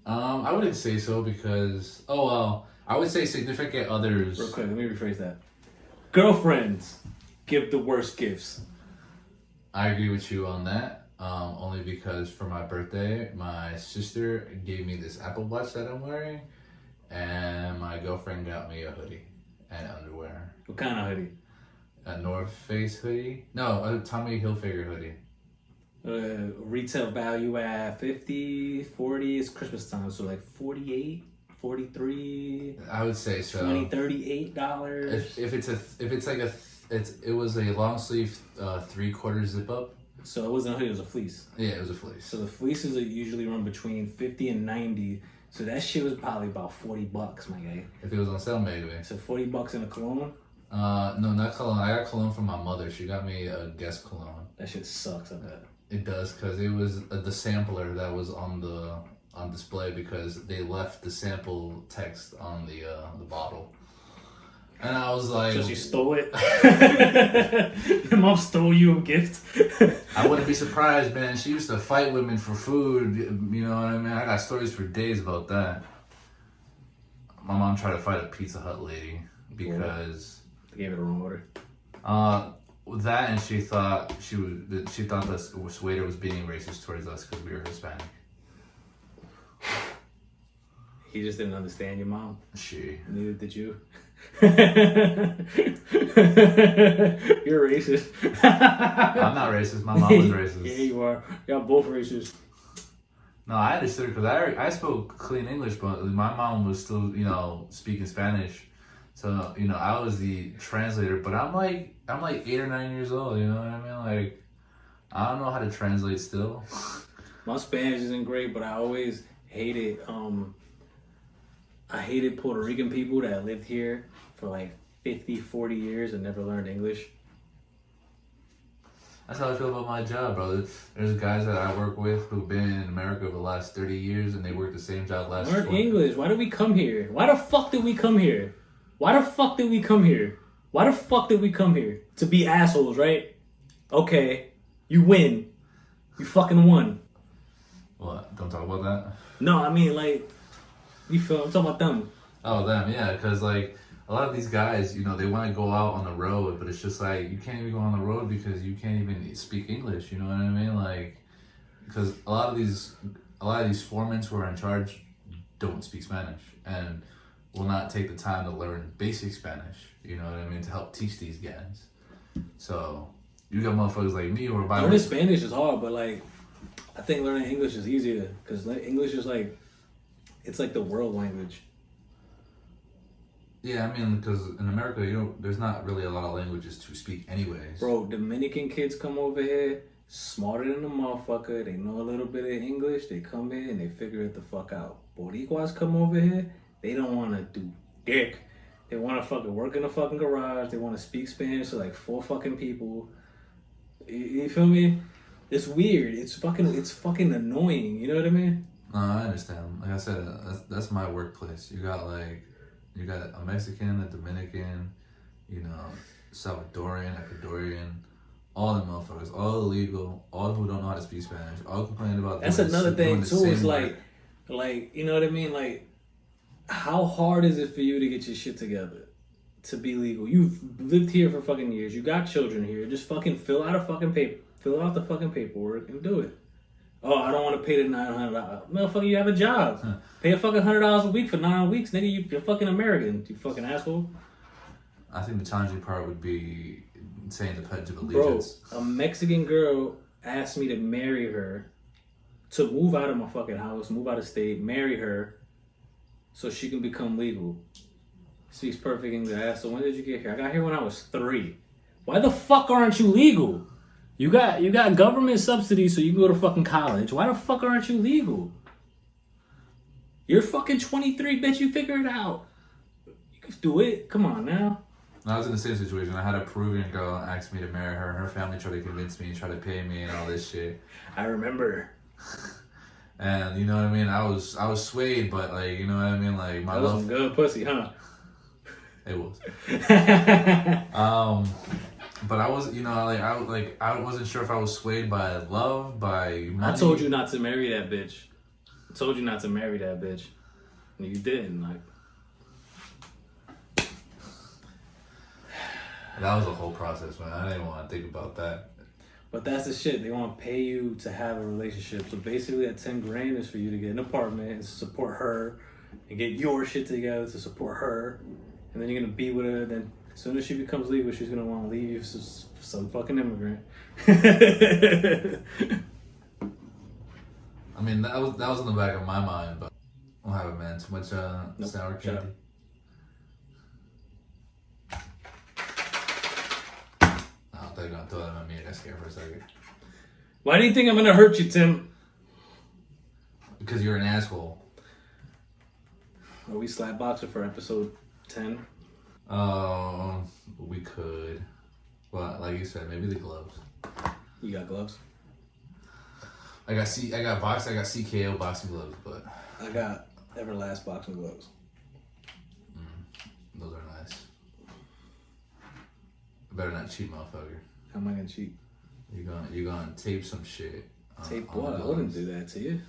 I wouldn't say so because I would say significant others. Real quick, let me rephrase that. Girlfriends give the worst gifts. I agree with you on that. Only because for my birthday, my sister gave me this Apple Watch that I'm wearing, and my girlfriend got me a hoodie and underwear. What kind of hoodie? A North Face hoodie? No, a Tommy Hilfiger hoodie. Retail value at 50, 40. It's Christmas time, so like 48, 43. I would say so. $20, $38. It was a long sleeve 3/4 zip up. So it wasn't a hoodie, it was a fleece. Yeah, it was a fleece. So the fleeces are usually run between 50 and 90. So that shit was probably about $40, my guy. If it was on sale, maybe. So $40 in a cologne? No, not cologne. I got cologne from my mother. She got me a Guess cologne. That shit sucks, I bet. It does, because it was the sampler that was on display because they left the sample text on the bottle. And I was like... Just you stole it? Your mom stole you a gift? I wouldn't be surprised, man. She used to fight women for food. You know what I mean? I got stories for days about that. My mom tried to fight a Pizza Hut lady because... They gave it a wrong order. That, and she thought the waiter was being racist towards us because we were Hispanic. He just didn't understand your mom? She. Neither did you. You're racist. I'm not racist. My mom was racist. Yeah, you are. Y'all both racist. No, I understood because I spoke clean English, but my mom was still, speaking Spanish. So, I was the translator, but I'm like 8 or 9 years old, you know what I mean? Like, I don't know how to translate still. My Spanish isn't great, but I always hated, I hated Puerto Rican people that lived here for like 50, 40 years and never learned English. That's how I feel about my job, brother. There's guys that I work with who've been in America for the last 30 years and they work the same job last 20. Learn English. Why did we come here? Why the fuck did we come here? Why the fuck did we come here? Why the fuck did we come here? To be assholes, right? Okay. You win. You fucking won. What? Don't talk about that? No, I mean, like, you feel, I'm talking about them. Oh, them, yeah. Because, like, a lot of these guys, they want to go out on the road, but it's just like, you can't even go on the road because you can't even speak English, you know what I mean? Like, because a lot of these foremen who are in charge don't speak Spanish and will not take the time to learn basic Spanish, you know what I mean, to help teach these guys. So, you got motherfuckers like me who are by... Learning Spanish is hard, but, like, I think learning English is easier because English is, like, it's like the world language. Yeah, I mean, because in America, there's not really a lot of languages to speak anyways. Bro, Dominican kids come over here, smarter than a motherfucker. They know a little bit of English. They come here and they figure it the fuck out. Boricuas come over here, they don't want to do dick. They want to fucking work in a fucking garage. They want to speak Spanish to like 4 fucking people. You feel me? It's weird. It's fucking annoying. You know what I mean? No, I understand. Like I said, that's my workplace. You got a Mexican, a Dominican, Salvadorian, Ecuadorian, all the motherfuckers, all illegal, all who don't know how to speak Spanish, all complaining about. That's another thing too. Is like, you know what I mean? Like, how hard is it for you to get your shit together to be legal? You've lived here for fucking years. You got children here. Just fucking fill out the fucking paperwork and do it. Oh, I don't want to pay the $900. Motherfucker, you have a job. Pay a fucking $100 a week for 9 weeks, nigga. You're fucking American. You fucking asshole. I think the challenging part would be saying the Pledge of Allegiance. Bro, a Mexican girl asked me to marry her, to move out of my fucking house, move out of state, marry her, so she can become legal. Speaks perfect English. I asked her, when did you get here? I got here when I was 3. Why the fuck aren't you legal? You got government subsidies so you can go to fucking college. Why the fuck aren't you legal? You're fucking 23, bitch. You figure it out. You can do it. Come on now. I was in the same situation. I had a Peruvian girl ask me to marry her. Her family tried to convince me, tried to pay me and all this shit. I remember. And you know what I mean? I was swayed, but like, you know what I mean? Like my that was some good pussy, huh? It was. But I was, I wasn't sure if I was swayed by love, by money. I told you not to marry that bitch. And you didn't, like. That was a whole process, man. I didn't want to think about that. But that's the shit. They want to pay you to have a relationship. So basically, that $10,000 is for you to get an apartment and support her, and get your shit together to support her, and then you're gonna be with her. Then as soon as she becomes legal, she's gonna want to leave you for some fucking immigrant. I mean, that was in the back of my mind, but I don't have it, man. Too much sour candy. I thought you were gonna throw that at me. I got scared for a second. Why do you think I'm gonna hurt you, Tim? Because you're an asshole. Are we slap boxer for episode 10? We could. But like you said, maybe the gloves. You got gloves? I got CKO boxing gloves, but I got Everlast boxing gloves. Those are nice. Better not cheat, motherfucker. How am I gonna cheat? You're gonna tape some shit. Tape what? I wouldn't do that to you.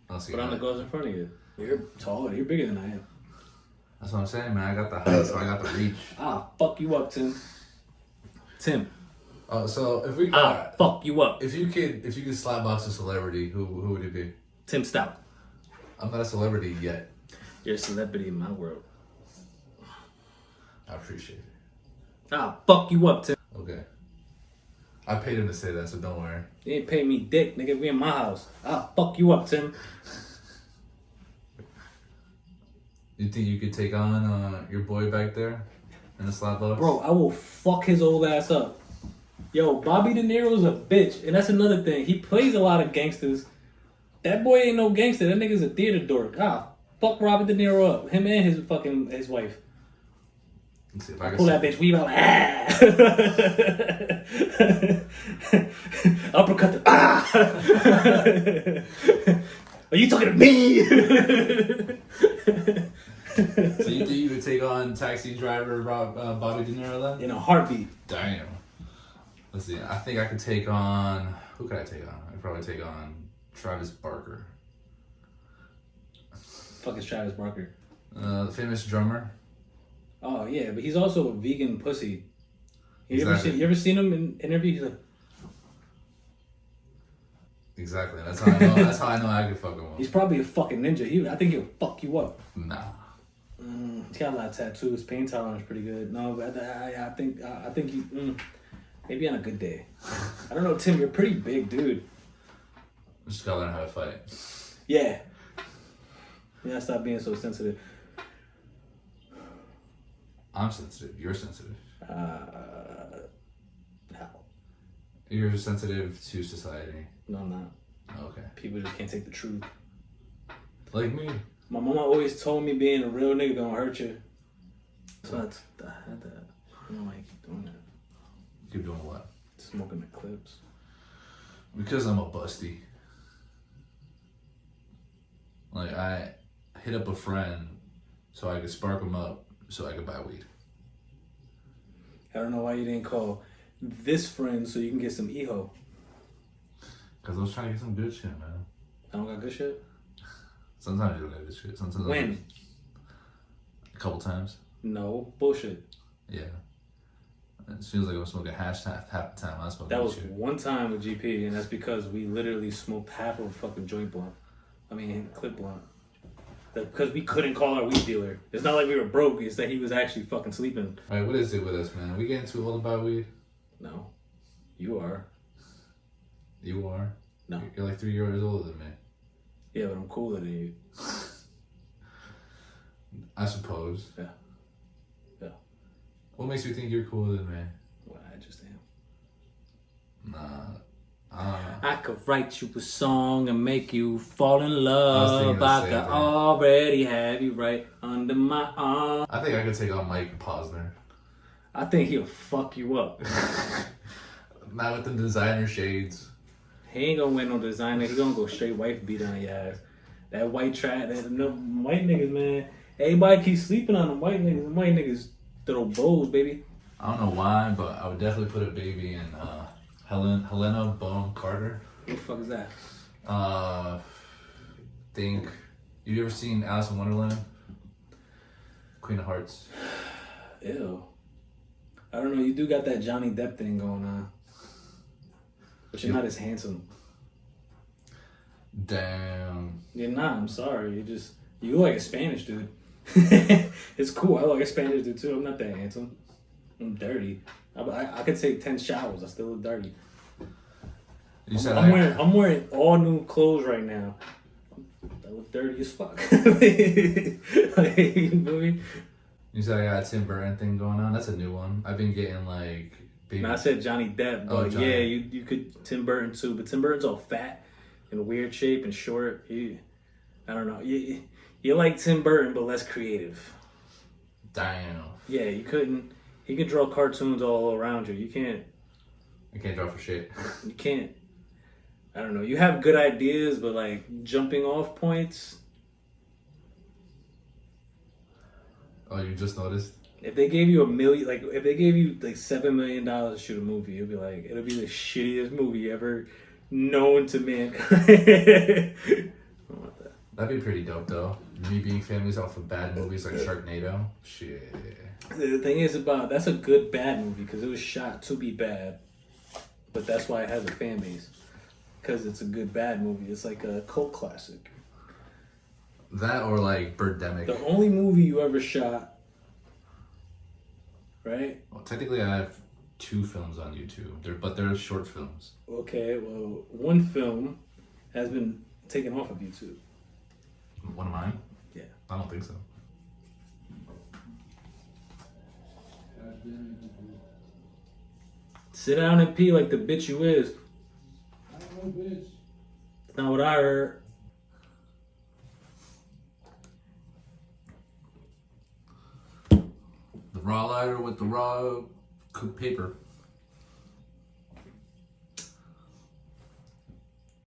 Put on the gloves in front of you. You're taller. You're bigger than I am. That's what I'm saying, man. I got the height, so I got the reach. Fuck you up, Tim. So if we fuck you up. If you could slap box a celebrity, who would it be? Tim Stout. I'm not a celebrity yet. You're a celebrity in my world. I appreciate it. Fuck you up, Tim. Okay. I paid him to say that, so don't worry. You ain't pay me dick, nigga. We in my house. Fuck you up, Tim. You think you could take on your boy back there in the slap box? Bro, I will fuck his old ass up. Yo, Bobby De Niro's a bitch, and that's another thing. He plays a lot of gangsters. That boy ain't no gangster. That nigga's a theater dork. Fuck Robert De Niro up. Him and his wife. Let's see if I can pull that bitch weave out. Uppercut the. Are you talking to me? So you think you would take on taxi driver Bobby De Niro then? In a heartbeat. Damn. Let's see. I think I could take on. Who could I take on? I could probably take on Travis Barker. Fuck is Travis Barker? The famous drummer. Oh yeah, but he's also a vegan pussy. You Exactly. ever seen him in interviews? He's like. Exactly. That's how I know. That's how I know I could fuck him up. He's probably a fucking ninja. I think he'll fuck you up. Nah. He's got a lot of tattoos. Pain tolerance pretty good. No, but I think he maybe on a good day. I don't know, Tim. You're a pretty big dude. Just gotta learn how to fight. Yeah. Yeah. Stop being so sensitive. I'm sensitive. You're sensitive. How? You're sensitive to society. No, I'm not. Okay. People just can't take the truth. Like me. My mama always told me being a real nigga don't hurt you. So I had that. I don't know why you keep doing that. Keep doing what? Smoking the clips. Because I'm a busty. Like, I hit up a friend so I could spark him up so I could buy weed. I don't know why you didn't call this friend so you can get some EHO. Because I was trying to get some good shit, man. I don't got good shit? Sometimes I don't get good shit. Sometimes When? A couple times. No. Bullshit. Yeah. It feels like I'm smoking hash half the time. I smoke That was shit. one time with GP, and that's because we literally smoked half of a fucking joint blunt. I mean, clip blunt. Because we couldn't call our weed dealer. It's not like we were broke, it's that he was actually fucking sleeping. Alright, what is it with us, man? Are we getting too old to buy weed? No. You are. You are? No. You're like 3 years older than me. Yeah, but I'm cooler than you. I suppose. Yeah. Yeah. What makes you think you're cooler than me? Well, I just am. Nah. I could write you a song and make you fall in I was love. thinking the I same could thing. already have you right under my arm. I think I could take on Mike Posner. I think he'll fuck you up. Not with the designer shades. He ain't gonna wear no designer. He gonna go straight wife beat on your ass. That white trash, that no white niggas, man. Everybody keeps sleeping on them white niggas. Them white niggas throw bows, baby. I don't know why, but I would definitely put a baby in Helena Bonham Carter. Who the fuck is that? Think. You ever seen Alice in Wonderland? Queen of Hearts. Ew. I don't know. You do got that Johnny Depp thing going on, but you're not as handsome. Damn. You're not. I'm sorry. You look like a Spanish dude. It's cool. I look like a Spanish dude too. I'm not that handsome. I'm dirty. I could take 10 showers. I still look dirty. You said I'm wearing all new clothes right now. I look dirty as fuck. Like, you feel me? You said I got a Tim Burton thing going on. That's a new one. I've been getting like. Baby. No, I said Johnny Depp, but Johnny. yeah, you could Tim Burton too. But Tim Burton's all fat and weird shape and short. I don't know. You're like Tim Burton, but less creative. Damn. Yeah, you couldn't. He could draw cartoons all around you. You can't. I can't draw for shit. You can't. I don't know. You have good ideas, but like jumping off points. Oh, you just noticed? If they gave you $1 million, like if they gave you like $7 million to shoot a movie, it'll be the shittiest movie ever known to mankind. I don't want that. That'd be pretty dope, though. Me being famous off of bad movies like Sharknado. Shit. The thing is that's a good bad movie because it was shot to be bad, but that's why it has a fan base because it's a good bad movie. It's like a cult classic. That or like Birdemic. The only movie you ever shot, right? Well, technically, I have 2 films on YouTube, but they're short films. Okay, well, one film has been taken off of YouTube. One of mine? Yeah. I don't think so. Sit down and pee like the bitch you is. I don't know, bitch. That's not what I heard. The raw lighter with the raw paper.